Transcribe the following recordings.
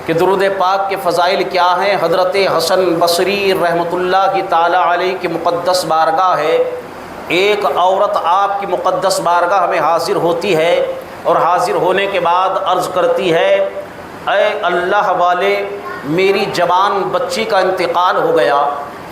کہ درود پاک کے فضائل کیا ہیں۔ حضرت حسن بصری رحمۃ اللہ تعالی علیہ کی مقدس بارگاہ ہے، ایک عورت آپ کی مقدس بارگاہ میں حاضر ہوتی ہے اور حاضر ہونے کے بعد عرض کرتی ہے، اے اللہ والے، میری جوان بچی کا انتقال ہو گیا،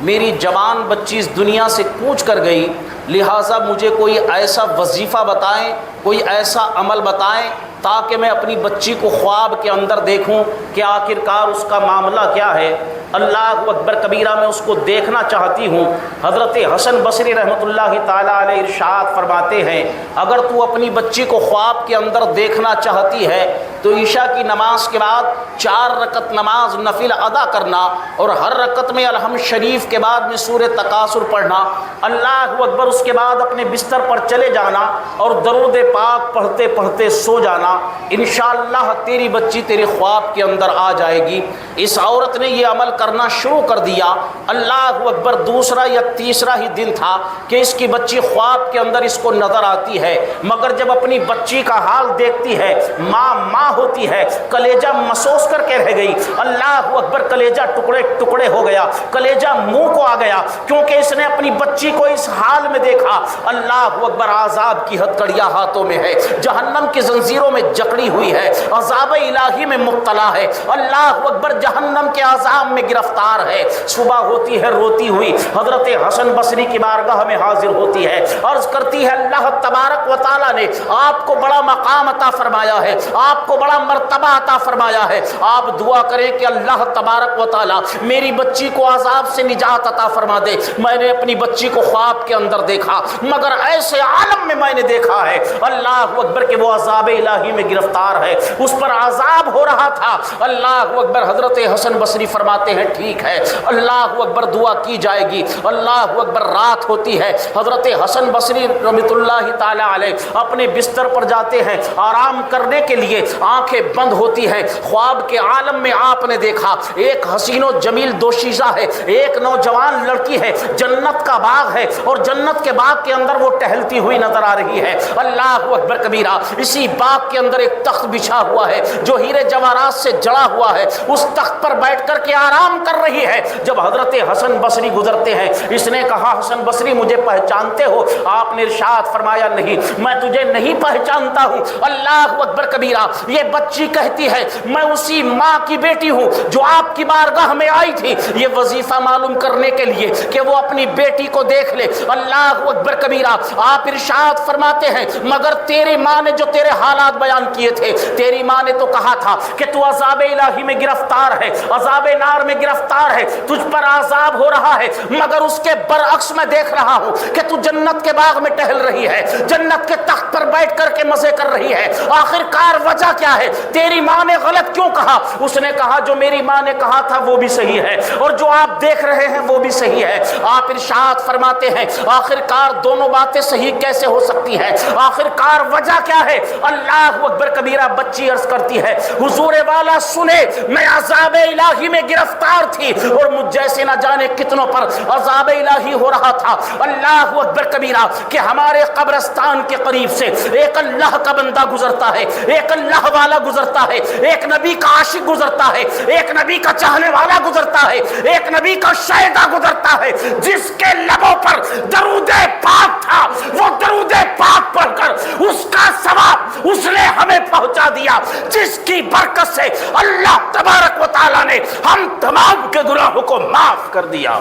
میری جوان بچی اس دنیا سے کوچ کر گئی، لہٰذا مجھے کوئی ایسا وظیفہ بتائیں، کوئی ایسا عمل بتائیں تاکہ میں اپنی بچی کو خواب کے اندر دیکھوں کہ آخرکار اس کا معاملہ کیا ہے۔ اللہ اکبر کبیرہ، میں اس کو دیکھنا چاہتی ہوں۔ حضرت حسن بصری رحمۃ اللہ تعالیٰ علیہ ارشاد فرماتے ہیں، اگر تو اپنی بچی کو خواب کے اندر دیکھنا چاہتی ہے تو عشاء کی نماز کے بعد 4 رکعت نماز نفل ادا کرنا اور ہر رکعت میں الحمد شریف کے بعد میں سورہ تکاثر پڑھنا، اللہ اکبر، اس کے بعد اپنے بستر پر چلے جانا اور درود پاک پڑھتے پڑھتے سو جانا، انشاءاللہ تیری بچی تیرے خواب کے اندر آ جائے گی۔ اس عورت نے یہ عمل کرنا شروع کر دیا۔ اللہ اکبر، دوسرا یا تیسرا ہی دن تھا کہ اس کی بچی خواب کے اندر اس کو نظر آتی ہے، مگر جب اپنی بچی کا حال دیکھتی ہے، ماں ہوتی ہے، کلیجہ مسوس کر کے رہ گئی۔ اللہ اکبر، کلیجہ ٹکڑے ٹکڑے ہو گیا، کلیجہ منہ کو آ گیا، کیونکہ اس نے اپنی بچی کو اس حال میں دیکھا۔ اللہ اکبر، عذاب کی ہتھکڑیاں ہاتھوں میں ہے، جہنم کی زنجیروں میں جکڑی ہوئی ہے، عذاب الہی میں مبتلا ہے، اللہ اکبر، جہنم کے عذاب میں گرفتار ہے۔ صبح ہوتی ہے روتی ہوئی، حضرت حسن بصری کی بارگاہ میں حاضر ہوتی ہے، عرض کرتی ہے، اللہ تبارک و تعالیٰ نے آپ کو بڑا مقام عطا فرمایا ہے، آپ کو بڑا مرتبہ عطا فرمایا ہے، آپ دعا کریں کہ اللہ تبارک و تعالیٰ میری بچی کو عذاب سے نجات عطا فرما دے۔ میں نے اپنی بچی کو خواب کے اندر دیکھا، مگر ایسے عالم میں نے دیکھا ہے، اللہ اکبر، کہ وہ عذاب الہی میں گرفتار ہے، اس پر عذاب ہو رہا تھا۔ اللہ اکبر، حضرت حسن بصری فرماتے ہیں، ٹھیک ہے، اللہ اکبر، دعا کی جائے گی۔ اللہ اکبر، رات ہوتی ہے، حضرت حسن بصری رحمۃ اللہ تعالی علیہ اپنے بستر پر جاتے ہیں آرام کرنے کے لیے، آنکھیں بند ہوتی ہیں۔ خواب کے عالم میں آپ نے دیکھا ایک حسین و جمیل دوشیزہ ہے، ایک نوجوان لڑکی ہے، جنت کا باغ ہے اور جنت کے باغ کے اندر وہ ٹہلتی ہوئی نظر آ رہی ہے۔ اللہ اکبر کبیرہ، اسی باغ کے اندر ایک تخت بچھا ہوا ہے جو ہیرے جواہرات سے جڑا ہوا ہے، اس تخت پر بیٹھ کر کے آرام کر رہی ہے۔ جب حضرت حسن بصری گزرتے ہیں، اس نے کہا، حسن بصری مجھے پہچانتے ہو؟ آپ نے ارشاد فرمایا، نہیں، میں تجھے نہیں پہچانتا ہوں۔ اللہ اکبر کبیرہ، یہ بچی کہتی ہے، میں اسی ماں کی بیٹی ہوں جو آپ کی بارگاہ میں آئی تھی یہ وظیفہ معلوم کرنے کے لیے کہ وہ اپنی بیٹی کو دیکھ لے۔ اللہ اکبر کبیرہ، آپ ارشاد فرماتے ہیں، مگر تیری ماں نے جو تیرے حالات بیان کیے تھے، تیری ماں نے تو کہا تھا کہ تو عذاب الہی میں گرفتار ہے، عذاب نار میں گرفتار ہے، تجھ پر عذاب ہو رہا ہے، مگر اس کے برعکس میں دیکھ رہا ہوں کہ تو جنت کے باغ میں ٹہل رہی ہے، جنت کے تخت پر بیٹھ کر کے مزے کر رہی ہے۔ آخرکار وجہ کیا ہے؟ تیری ماں نے غلط کیوں کہا؟ اس نے کہا، جو میری ماں نے کہا تھا وہ بھی صحیح ہے اور جو آپ دیکھ رہے ہیں وہ بھی صحیح ہے۔ آپ ارشاد فرماتے ہیں، آخرکار دونوں باتیں صحیح کیسے ہو سکتی ہیں؟ آخرکار وجہ کیا ہے؟ اللہ اکبر کبیرہ، بچی عرض کرتی ہے، حضور والا سنے، میں عذاب الہی میں گرفتار تھی اور مجھ جیسے نہ جانے کتنوں پر عذاب الہی ہو رہا تھا۔ اللہ اکبر کبیرہ، کہ ہمارے قبرستان کے قریب سے ایک اللہ کا بندہ گزرتا ہے، ایک اللہ والا گزرتا ہے، ایک نبی کا عاشق گزرتا ہے، ایک نبی کا چاہنے والا گزرتا ہے، ایک نبی کا شہیدہ گزرتا ہے، جس کے لبوں پر درود پاک تھا، وہ درود پاک پڑھ کر اس کا ثواب اس نے ہمیں پہنچا دیا، جس کی برکت سے اللہ تبارک و تعالیٰ نے ہم تمام کے گناہوں کو معاف کر دیا۔